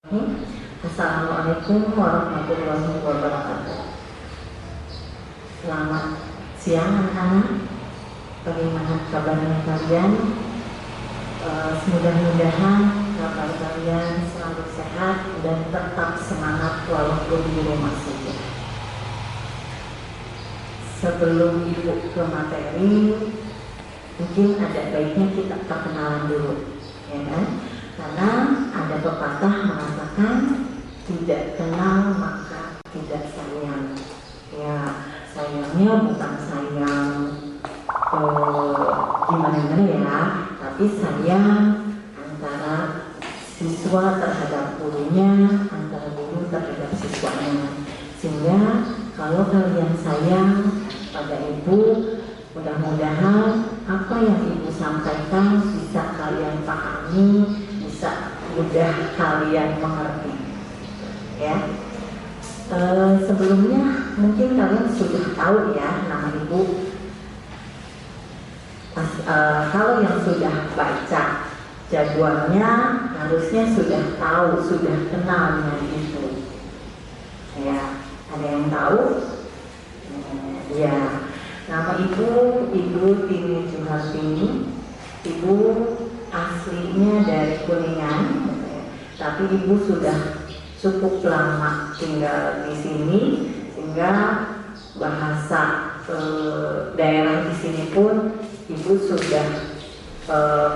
Assalamualaikum warahmatullahi wabarakatuh. Selamat siang anak-anak. Bagaimana kabarnya kalian? Mudah-mudahan kabar kalian selalu sehat dan tetap semangat walaupun di rumah saja. Sebelum ibu ke materi, mungkin ada baiknya kita perkenalan dulu, ya kan? Karena ada pepatah mengatakan tidak kenal maka tidak sayang. Ya, sayangnya bukan sayang gimana ya, tapi sayang antara siswa terhadap gurunya, antara guru terhadap siswanya. Sehingga kalau kalian sayang pada ibu, mudah-mudahan apa yang ibu sampaikan bisa kalian pahami, bisa mudah kalian mengerti, ya. Sebelumnya mungkin kalian sudah tahu ya nama ibu. Kalau yang sudah baca jadwalnya harusnya sudah tahu, sudah kenalnya itu. Ya, ada yang tahu? Ya, nama Ibu Tini Juhartini. Ibu aslinya dari Kuningan, tapi ibu sudah cukup lama tinggal di sini, sehingga bahasa daerah di sini pun ibu sudah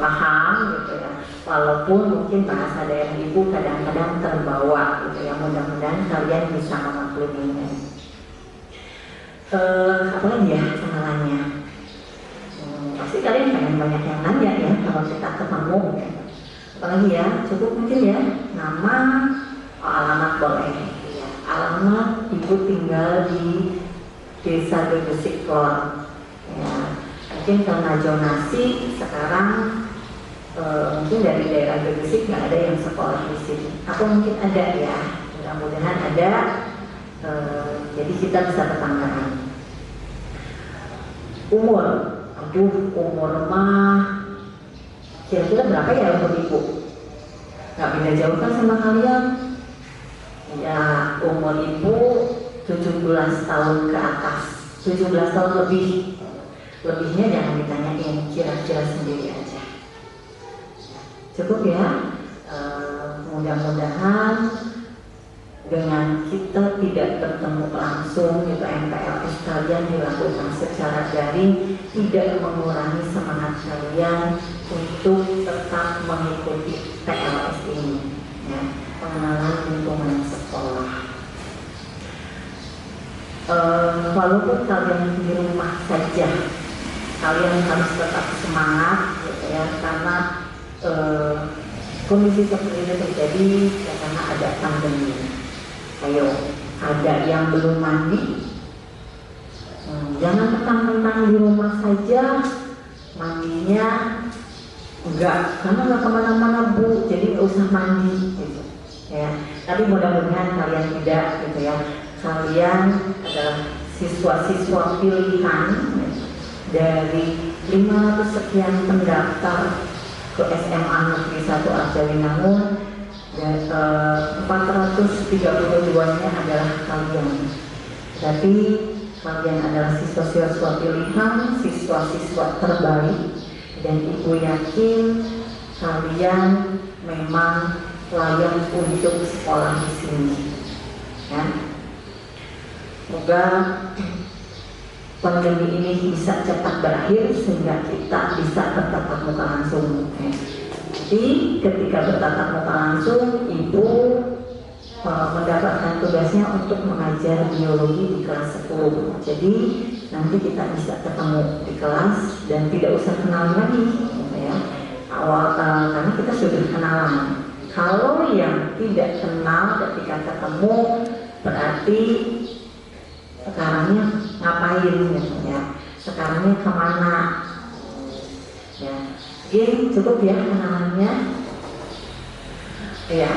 paham, gitu ya. Walaupun mungkin bahasa daerah ibu kadang-kadang terbawa, gitu ya. Mudah-mudahan kalian bisa memakluminya. Apa lagi ya kenalannya? Pasti kalian pengen banyak yang nanya ya kalau kita ketemu, ya. Apalagi ya, cukup mungkin ya nama, alamat boleh ya. Alamat ibu tinggal di Desa Gegesik Klor, ya. Mungkin karena zonasi sekarang mungkin dari daerah Gegesik nggak ada yang sekolah di sini, atau mungkin ada ya, mudah-mudahan ada. Jadi kita bisa tetanggaan. Umur mah kira-kira berapa ya umur ibu? Gak beda jauh kan sama kalian? Ya, umur ibu 17 tahun ke atas, 17 tahun lebih. Lebihnya jangan ditanyain, kira-kira sendiri aja. Cukup ya. Mudah-mudahan dengan kita tidak bertemu langsung, gitu, MPLS kalian dilakukan secara daring, tidak mengurangi semangat kalian untuk tetap mengikuti PLS ini, ya, pengenalan lingkungan sekolah. Walaupun kalian di rumah saja, kalian harus tetap semangat, gitu ya, karena kondisi seperti ini terjadi karena ada pandemi. Ayo, ada yang belum mandi, jangan mentang-mentang di rumah saja mandinya enggak, karena nggak kemana-mana bu, jadi nggak usah mandi, gitu ya. Tapi mudah-mudahan kalian tidak, gitu ya. Kalian adalah siswa-siswa pilihan dari 500 sekian pendaftar ke SMA Negeri 1 Arjawinangun. Dan 432-nya adalah kalian. Tapi kalian adalah siswa-siswa pilihan, siswa-siswa terbaik, dan ibu yakin kalian memang layak untuk sekolah di sini. Ya. Semoga pandemi ini bisa cepat berakhir sehingga kita bisa bertatap muka langsung. Ya. Jadi ketika bertatap muka langsung, ibu mendapatkan tugasnya untuk mengajar biologi di kelas 10. Jadi nanti kita bisa ketemu di kelas dan tidak usah kenal lagi, gitu ya. Karena kita sudah kenalan. Kalau yang tidak kenal ketika ketemu, berarti sekarangnya ngapain, gitu ya. Sekarangnya kemana? Ya. Oke, cukup ya kenalannya. Ya,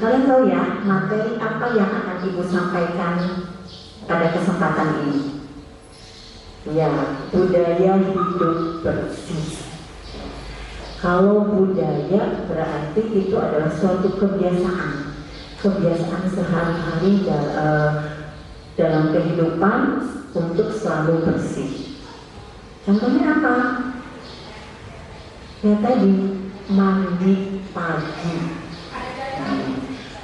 kalian tahu ya materi apa yang akan ibu sampaikan pada kesempatan ini? Ya, budaya hidup bersih. Kalau budaya berarti itu adalah suatu kebiasaan sehari-hari dalam kehidupan untuk selalu bersih. Contohnya apa? Ya tadi, mandi pagi.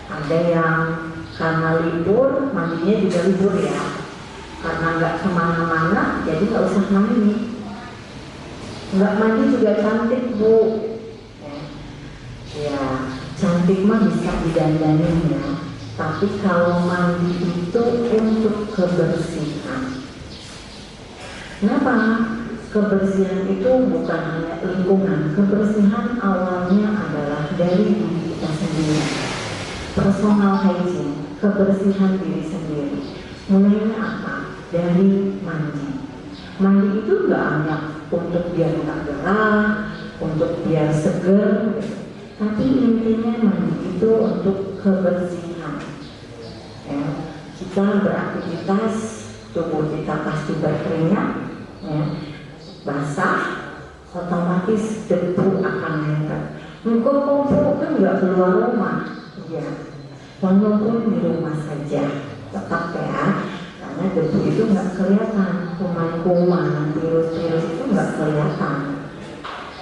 Ada yang karena libur, mandinya juga libur ya. Karena nggak kemana-mana, jadi nggak usah mandi. Nggak mandi juga cantik, Bu. Ya, cantik mah bisa didandanin ya. Tapi kalau mandi itu untuk kebersihan. Kenapa? Kebersihan itu bukan hanya lingkungan. Kebersihan awalnya adalah dari diri kita sendiri. Personal hygiene, kebersihan diri sendiri. Mulainya apa? Dari mandi. Mandi itu nggak hanya untuk biar nggak gerah, untuk biar seger, tapi intinya mandi itu untuk kebersihan. Ya, kita beraktivitas, tubuh kita pasti berkeringat, ya, basah, otomatis debu akan nempel. Engkau kumpul kan nggak keluar rumah, ya, walaupun di rumah saja, tetap ya. Karena debu itu nggak kelihatan, kuman-kuman, virus-virus itu nggak kelihatan.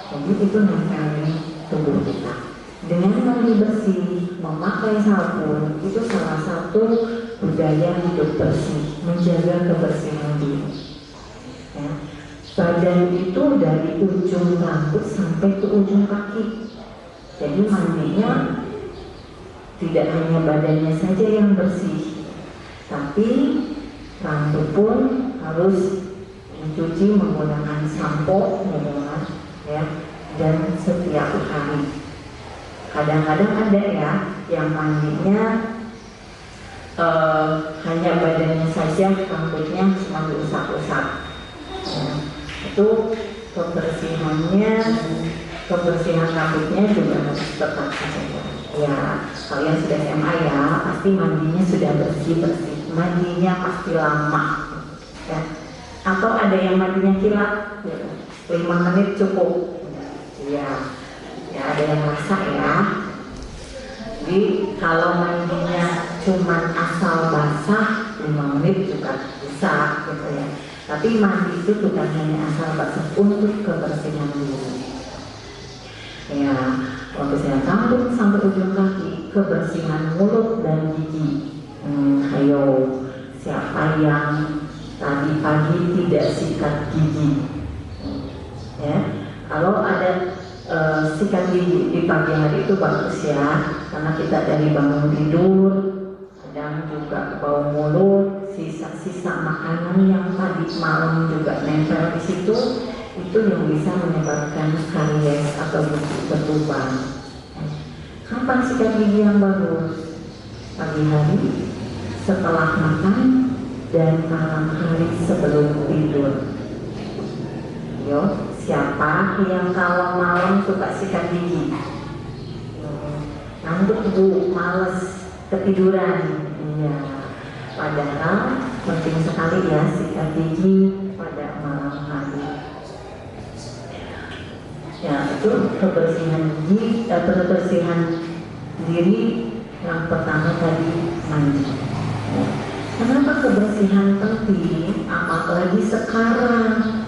Jadi itu nempel di tubuh kita. Dengan mandi bersih, memakai sabun, itu salah satu budaya hidup bersih, menjaga kebersihan diri. Ya. Badan itu dari ujung rambut sampai ke ujung kaki. Jadi mandinya tidak hanya badannya saja yang bersih, tapi rambut pun harus dicuci menggunakan sampo, ya, dan setiap hari. Kadang-kadang ada ya yang mandinya hanya badannya saja, rambutnya cuma diusap-usap. Ya, itu kebersihan rambutnya juga harus tetap dijaga. Ya, kalian sudah SMA ya, pasti mandinya sudah bersih-bersih. Mandinya pasti lama, ya. Atau ada yang mandinya kilat, ya, 5 menit cukup, ya. Ya ada yang masak ya. Jadi kalau mandinya cuma asal basah 5 menit juga bisa gitu ya. Tapi mandi itu bukan hanya asal basah, untuk kebersihan diri. Ya, kebersihan rambut sampai ujung kaki, kebersihan mulut dan gigi. Ayo, siapa yang tadi pagi tidak sikat gigi? Ya, kalau ada sikat gigi di pagi hari itu bagus ya, karena kita dari bangun tidur kadang juga bau mulut, sisa-sisa makanan yang tadi malam juga nempel di situ, itu yang bisa menyebabkan karies atau gigi berlubang. Kapan sikat gigi yang bagus? Pagi hari, setelah makan, dan malam hari sebelum tidur. Yo. Siapa yang kalau malam suka sikat gigi? Ngantuk Bu, males, ketiduran. Iya. Padahal penting sekali ya sikat gigi pada malam hari. Ya, itu kebersihan gigi, kebersihan diri yang pertama tadi mandi. Kenapa kebersihan penting? Apalagi sekarang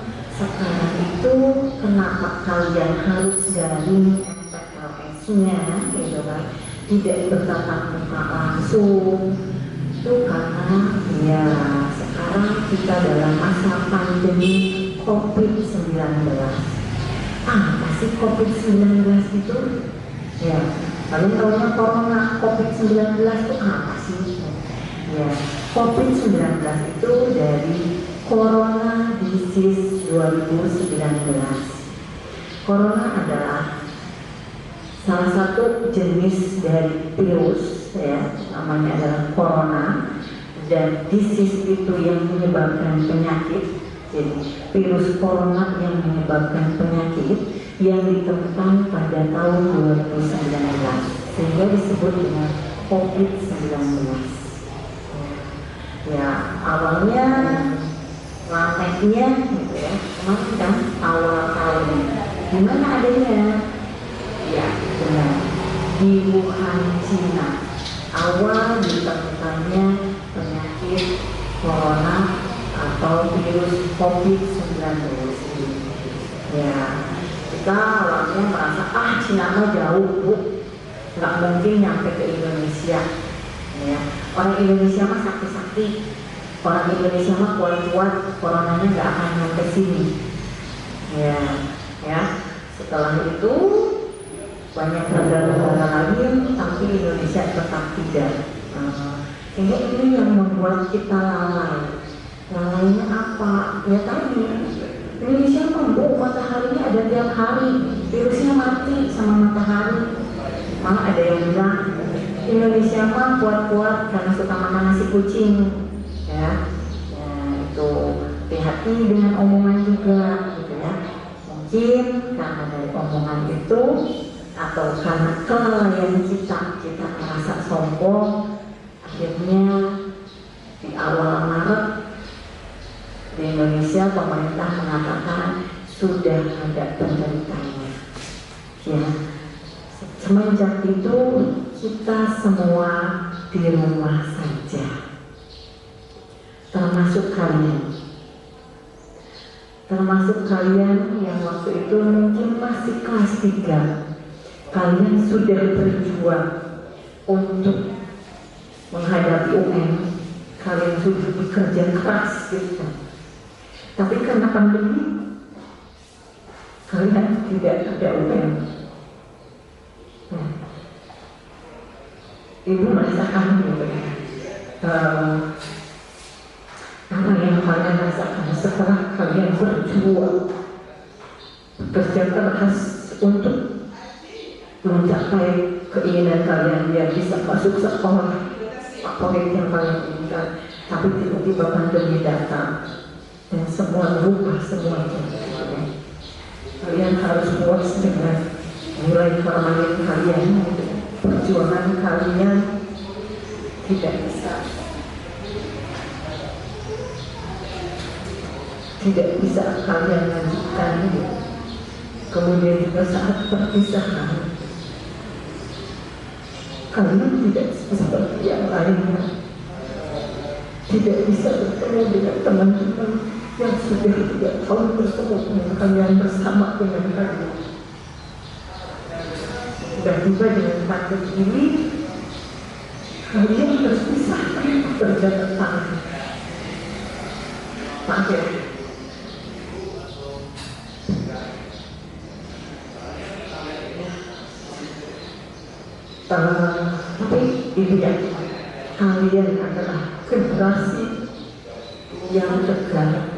itu kenapa kalian harus dari MPLS-nya gitu kan, tidak bertatap muka langsung? Itu karena ya sekarang kita dalam masa pandemi COVID-19. Apa sih COVID-19 itu? Ya, kalian tahunya corona, COVID-19 itu apa sih? Ya, COVID-19 itu dari Corona Disease 2019. Corona adalah salah satu jenis dari virus, ya, namanya adalah corona, dan disease itu yang menyebabkan penyakit. Jadi virus corona yang menyebabkan penyakit yang ditemukan pada tahun 2019, sehingga disebut dengan COVID-19. Ya, awalnya lantainya gitu ya, kemarin kan awal tahun, gimana adanya Ya, benar. Di Wuhan, Cina, awal ditemukannya penyakit corona atau virus COVID-19 ini. Ya, kita awalnya merasa Cina mah jauh bu, nggak mungkin nyampe ke Indonesia. Ya, orang Indonesia mah sakti-sakti, orang Indonesia mah kuat-kuat, coronanya nggak akan nyampe sini. Ya, setelah itu banyak negara-negara lain, tapi Indonesia tetap tidak. Sehingga ini yang membuat kita lalai. Lalainya apa? Ya tadi, Indonesia mampu mataharinya ada tiap hari, virusnya mati sama matahari. Malah ada yang bilang Indonesia mah kuat-kuat karena suka makan nasi kucing. Ya, itu hati-hati dengan omongan juga, gitu ya. Mungkin karena dari omongan itu atau karena kelalaian kita merasa sombong, akhirnya di awal Maret di Indonesia pemerintah mengatakan sudah ada penderitanya. Ya, semenjak itu kita semua di rumah saja, termasuk kalian yang waktu itu mungkin masih kelas 3. Kalian sudah berjuang untuk menghadapi UN, kalian sudah bekerja keras gitu. Tapi karena pandemi, kalian tidak ada UN. Ibu merasakan gitu ya. Apa yang kalian rasakan setelah kalian berjuang, bekerja keras untuk mencapai keinginan kalian biar bisa masuk sekolah favorit yang kalian inginkan, tapi tiba-tiba pandemi datang dan semua berubah semuanya. Kalian harus puas dengan nilai permanen kalian, perjuangan kalian tidak bisa kalian lanjutkan. Kemudian juga saat perpisahan, kalian tidak seperti yang lainnya, tidak bisa bertemu dengan teman-teman yang sudah 3 tahun bersama dengan kalian, bersama dengan kalian. Dan juga dengan pandemi ini, kalian terpisah berjalan tangan. Maaf ya. Tapi itu ya, kalian adalah generasi yang tegar,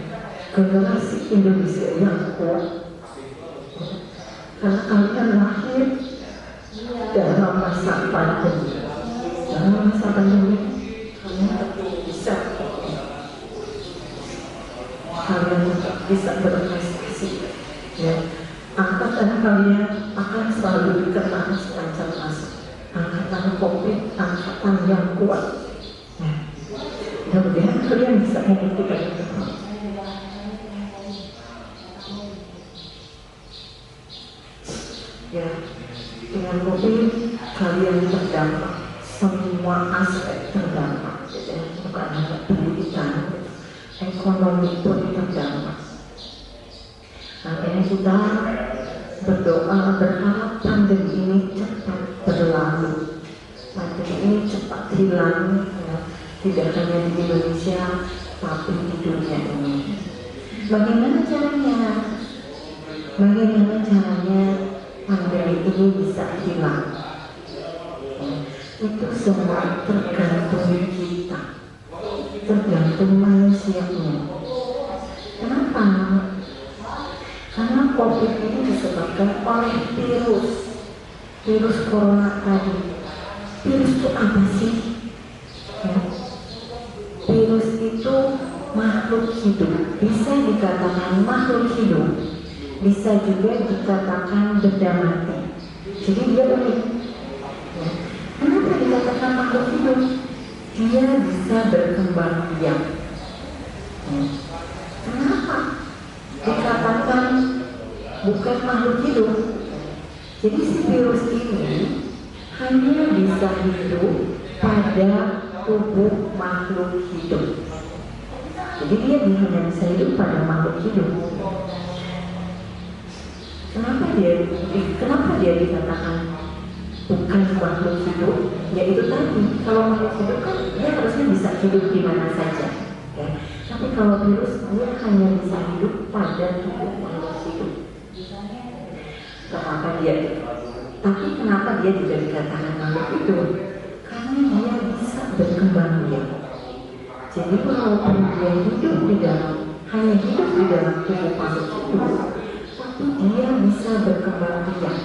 generasi Indonesia yang kuat. Karena kalian lahir dalam masa pandemi, kalian tetap bisa berprestasi. Ya. Angkatan kalian akan selalu dikenal sepanjang masa. Angkatan COVID, angkatan yang kuat. Mudah-mudahan kalian bisa membuktikan itu. Ya, dengan COVID kalian terdampak, semua aspek terdampak. Bukan hanya pendidikan, ekonomi pun terdampak. Makanya kita berdoa, berharap pandemi ini cepat berlalu, pandemi ini cepat hilang, ya. Tidak hanya di Indonesia, tapi di dunia ini. Bagaimana caranya pandemi ini bisa hilang? Itu semua tergantung kita, tergantung manusianya. Kenapa? Karena COVID ini disebabkan oleh virus corona tadi. Virus itu apa sih? Ya. Virus itu makhluk hidup, bisa dikatakan makhluk hidup, bisa juga dikatakan benda mati. Jadi dia unik. Ya. Kenapa dikatakan makhluk hidup? Dia bisa berkembang biak. Ya. Kenapa dikatakan bukan makhluk hidup? Jadi si virus ini hanya bisa hidup pada tubuh makhluk hidup. Jadi dia hanya bisa hidup pada makhluk hidup. Kenapa dia dikatakan bukan makhluk hidup? Ya itu tadi, kalau makhluk hidup kan dia harusnya bisa hidup di mana saja, ya. Tapi kalau virus dia hanya bisa hidup pada tubuh makhluk hidup. Kenapa dia juga dikatakan makhluk hidup? Karena dia bisa berkembang biak. Jadi walaupun dia hanya hidup di dalam tubuh makhluk hidup, tapi dia bisa berkembang biak.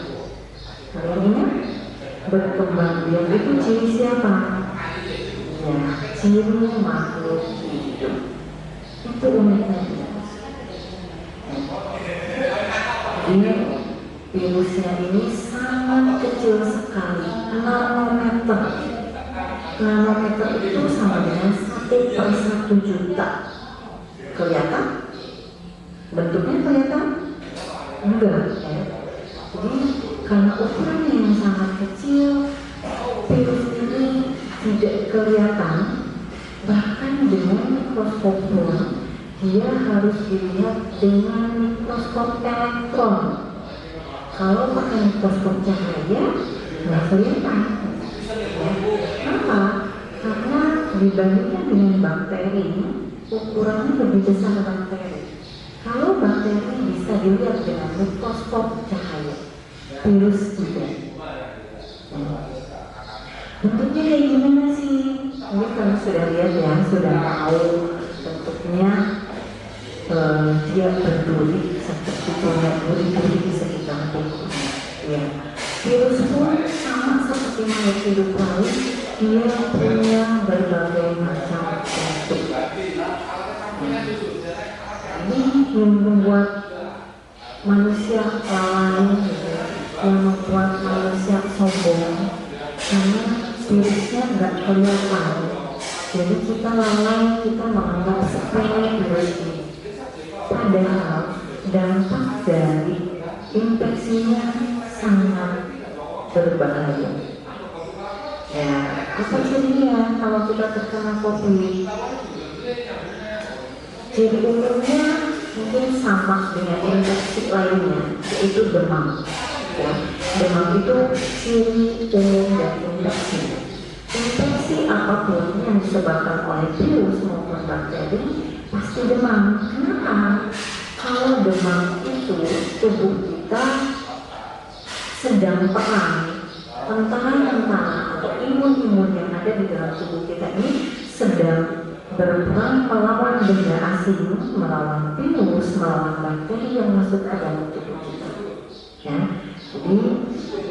Kalian ingat? Berkembang biak itu ciri siapa? Ya, ciri makhluk hidup. Itu uniknya. Jadi virusnya ini sangat kecil sekali, nanometer. Nanometer itu sama dengan 1/1 juta. Kelihatan? Bentuknya kelihatan? Enggak, ya. Jadi karena ukurannya yang sangat kecil, virus ini tidak kelihatan. Bahkan dengan mikroskop pun dia harus dilihat dengan mikroskop elektron. Kalau pakai mikroskop cahaya nggak kelihatan, ya. Kenapa? Karena dibandingkan dengan bakteri, ukurannya lebih besar bakteri. Kalau bakteri bisa dilihat dengan mikroskop cahaya, virus tidak. Bentuknya kayak gimana sih? Ini kamu sudah lihat ya, sudah tahu bentuknya. Dia berduri seperti punya duri-duri di sekitar tubuh. Ya. Virus pun sama seperti makhluk hidup lain, dia punya berbagai macam bentuk. Ini yang membuat manusia lalai, yang membuat manusia sombong, karena virusnya nggak kelihatan. Jadi kita lalai, kita menganggap sepele virus ini. Padahal dampak dari infeksinya sangat berbahaya. Ya, apa jadinya kalau kita terkena COVID? Jadi umumnya mungkin sama dengan infeksi lainnya, yaitu demam. Ya, demam itu ciri umum dari infeksi. Infeksi apapun yang disebabkan oleh virus maupun bakteri pasti demam. Kenapa? Kalau demam itu tubuh kita sedang perang, tentara-tentara atau imun-imun yang ada di dalam tubuh kita ini sedang berperang melawan benda asing, melawan virus, melawan bakteri yang masuk ke dalam tubuh kita. Ya, jadi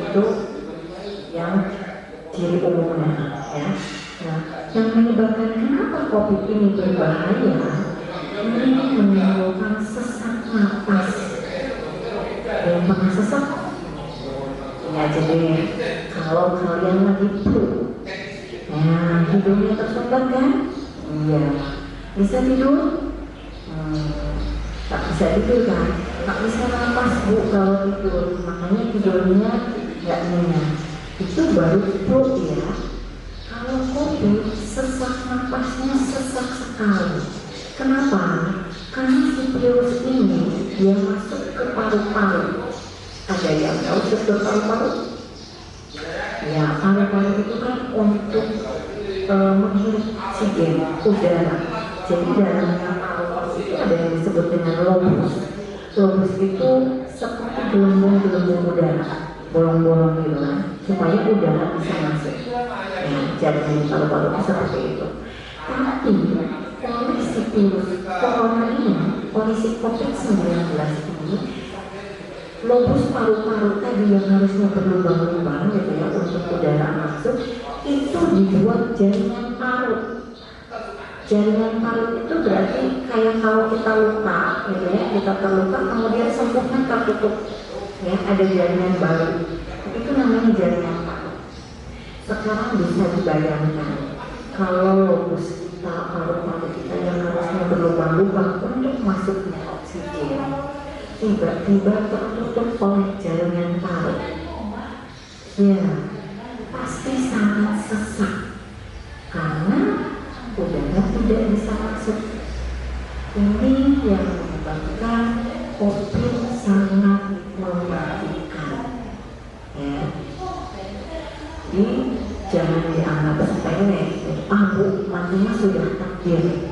itu yang ciri umumnya, ya. Nah, yang menyebabkan kenapa COVID ini berbahaya, ini menimbulkan sesak napas. Yang pernah sesak? Ya, jadi kalau kalian lagi flu, ya hidungnya tersumbat kan? Iya. Bisa tidur? Tak bisa tidur kan? Tak bisa napas bu kalau tidur, makanya tidurnya nggak nyenyak. Itu baru flu ya. Kalau COVID, sesak napasnya sesak sekali. Kenapa? Karena si virus ini dia masuk ke paru-paru. Ada yang tahu struktur paru-paru? Ya, paru-paru itu kan untuk menghirup oksigen udara. Jadi dalamnya paru-paru itu ada yang disebut dengan lobus. Lobus itu seperti gelembung-gelembung udara, bolong-bolong gitu kan, supaya udara bisa masuk. Ya, jadi paru-paru itu seperti itu. Tapi oleh si virus corona ini, oleh si COVID-19 ini, lobus paru-paru tadi yang harusnya berlubang-lubang gitu ya untuk udara masuk, itu dibuat jaringan paru. Jaringan paru itu berarti kayak kalau kita luka gitu ya, kita terluka kemudian sembuhnya tertutup, ya ada jaringan baru, itu namanya jaringan paru. Sekarang bisa dibayangkan kalau lobus kita, paru-paru kita yang harusnya berlubang-lubang untuk masuknya oksigen tiba-tiba tertutup oleh jaringan paru. Ya, pasti sangat sesak karena udara tidak bisa masuk. Ini yang menyebabkan COVID sangat mematikan. Ya. Jadi jangan dianggap sepele. Bu, matinya sudah takdir.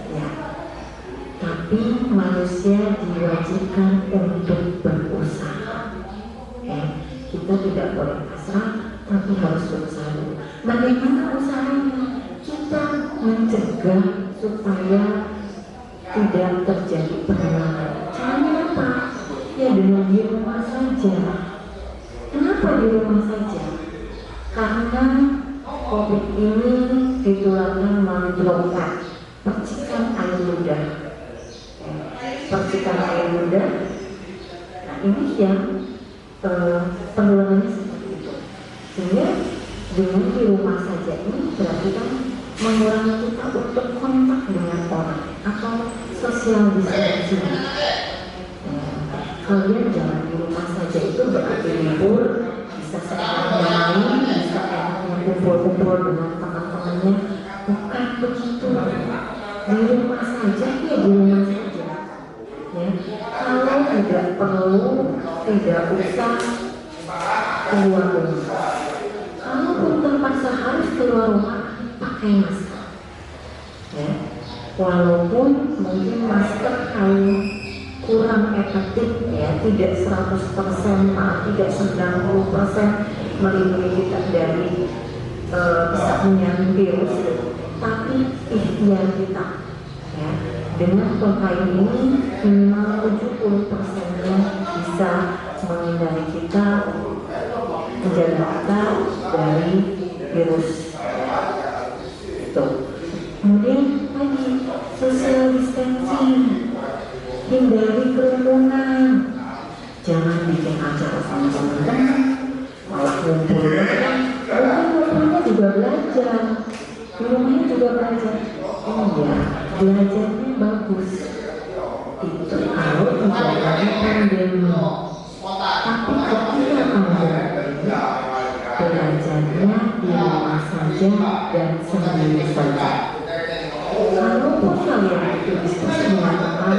Ya. Tapi manusia diwajibkan untuk berusaha. Ya. Kita tidak boleh pasrah, tapi harus berusaha dulu. Bagaimana usahanya? Kita mencegah supaya tidak terjadi penularan. Caranya apa? Ya dengan di rumah saja. Kenapa di rumah saja? Karena COVID ini ditularkan melalui droplet, percikan air ludah. Percikan air ludah. Nah ini yang penularannya seperti itu. Sehingga dengan di rumah saja ini berarti kan mengurangi kita untuk kontak dengan orang atau social distancing. Kalian jangan di rumah saja itu berarti libur, bisa seenaknya main, bisa enaknya kumpul-kumpul dengan teman-temannya. Bukan begitu. Di rumah saja ya di rumah saja. Ya, kalau tidak perlu, tidak usah keluar rumah. Kalaupun terpaksa harus keluar rumah, pakai masker. Ya, walaupun mungkin masker kalau kurang efektif, ya tidak 100%, tidak 90% melindungi kita dari bisa menyerang virus, tapi ikhtiar kita. Ya, dengan pengkain ini minimal 70%-nya bisa menghindari kita, menjaga kita dari virus itu. Kemudian lagi social distancing, hindari kerumunan, jangan bikin acara sama teman-teman, malah ngumpulnya juga belajar, di rumahnya juga belajar. Iya, belajarnya bagus. Itu kalau ujiannya pandemi. Tapi ketika pandemi, belajarnya di rumah saja dan sendiri saja. Kalaupun kalian itu diskusi dengan teman,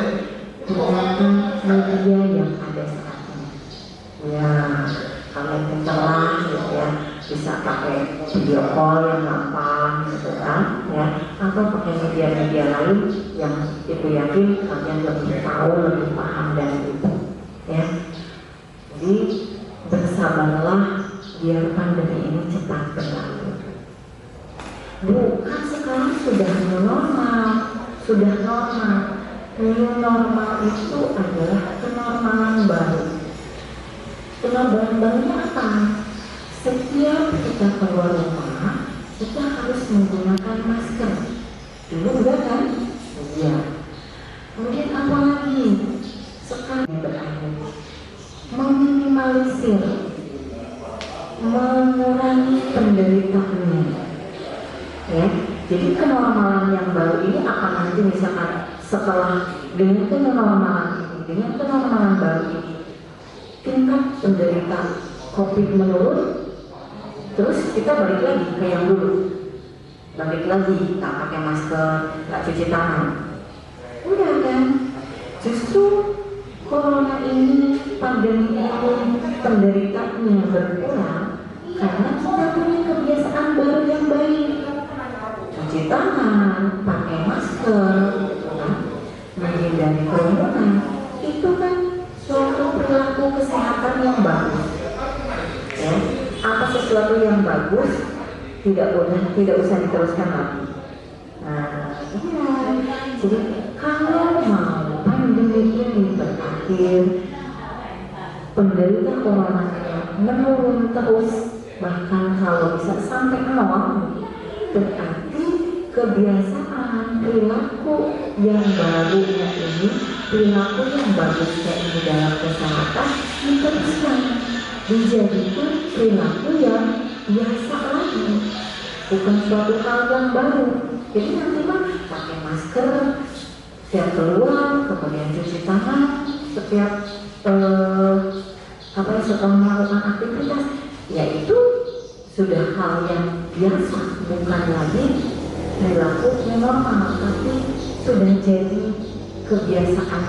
gunakan media yang ada saat ini. Ya, kalian kencalah gitu ya, bisa pakai video call yang gampang gitu kan, ya, atau pakai media-media lain yang itu yakin kalian lebih tahu, lebih paham dari itu, ya. Jadi bersabarlah, biar pandemi ini cepat berlalu. Bukan sekarang sudah normal, sudah normal. New normal itu adalah kenormalan baru. Kenormalan barunya apa? Setiap kita keluar rumah, kita harus menggunakan masker. Dulu enggak kan? Iya. Kemudian apa lagi? Sekarang berakhir meminimalisir, mengurangi penderitaannya. Ya, jadi kenormalan yang baru ini akan nanti misalkan setelah dengan kenormalan ini, dengan kenormalan baru ini, tingkat penderita COVID menurun, terus kita balik lagi ke yang dulu, balik lagi nggak pakai masker, nggak cuci tangan, udah kan? Justru corona ini, pandemi ini, penderitaannya berkurang karena kita punya kebiasaan baru yang baik. Cuci tangan, pakai masker, menghindari kerumunan, itu kan suatu perilaku kesehatan yang bagus. Ya, apa sesuatu yang bagus tidak usah diteruskan lagi. Nah, iya. Jadi kalau mau pandemi ini berakhir, penderita corona menurun terus, bahkan kalau bisa sampai nol, berarti kebiasaan perilaku yang barunya ini, perilaku yang bagusnya ini dalam kesehatan diteruskan, dijadikan perilaku yang biasa lagi, bukan suatu hal yang baru. Jadi nanti mah pakai masker setiap keluar, kemudian cuci tangan setiap setelah melakukan aktivitas, yaitu sudah hal yang biasa, bukan lagi perilaku yang normal, tapi sudah jadi kebiasaan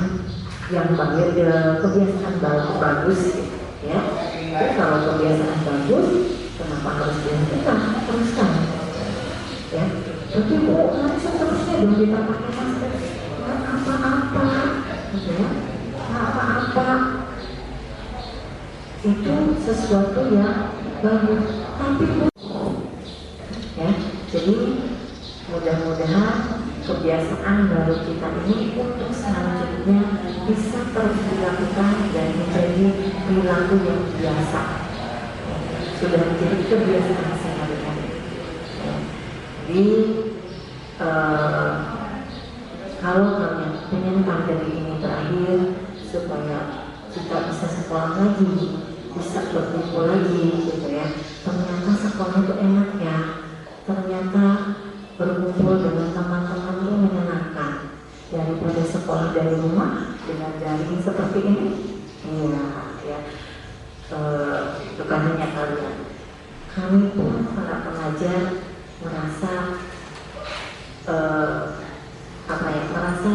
yang kebiasaan bagus, ya. Jadi kalau kebiasaan bagus, kenapa harus dihentikan? Teruskan, ya. Tapi nanti seterusnya dong kita pakai masker, nggak apa-apa, gitu ya, nggak apa-apa. Itu sesuatu yang bagus, tapi ya. Jadi mudah-mudahan kebiasaan baru kita ini untuk selanjutnya bisa terus dilakukan dan menjadi perilaku yang biasa, sudah menjadi kebiasaan sehari-hari. Jadi kalau kalian ingin pandemi ini berakhir supaya kita bisa sekolah lagi, bisa berkumpul lagi, gitu ya. Ternyata sekolah itu enak ya. Ternyata berkumpul dengan teman-teman itu menyenangkan daripada sekolah dari rumah dengan daring seperti ini. Iya, ya. Bukan hanya kalian, kami pun para pengajar merasa merasa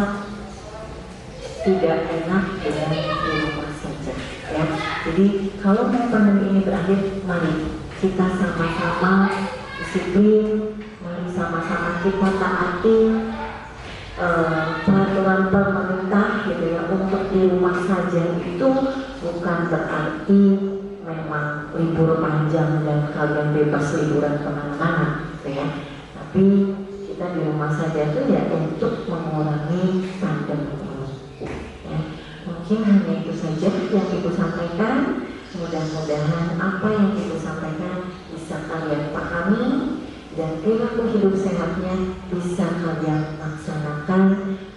tidak enak dengan di rumah saja, ya. Jadi kalau mau pandemi ini berakhir, mari kita sama-sama disiplin, mari sama-sama kita taati peraturan pemerintah, gitu ya. Untuk di rumah saja itu bukan berarti memang libur panjang dan kalian bebas liburan kemana-mana, gitu ya. Tapi kita di rumah saja itu ya untuk mengurangi pandemi ini, ya. Mungkin hanya itu saja yang Ibu sampaikan. Mudah-mudahan apa yang Ibu sampaikan bisa kalian pahami dan perilaku hidup sehatnya bisa kalian laksanakan.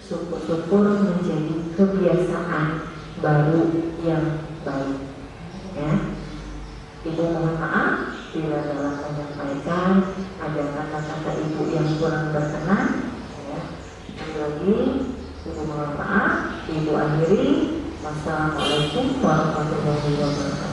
Syukur-syukur menjadi kebiasaan baru yang baik, ya. Ibu mohon maaf bila dalam menyampaikan ada kata-kata Ibu yang kurang berkenan, ya. Sekali lagi Ibu mohon maaf. Ibu akhiri. Wassalamualaikum warahmatullahi wabarakatuh.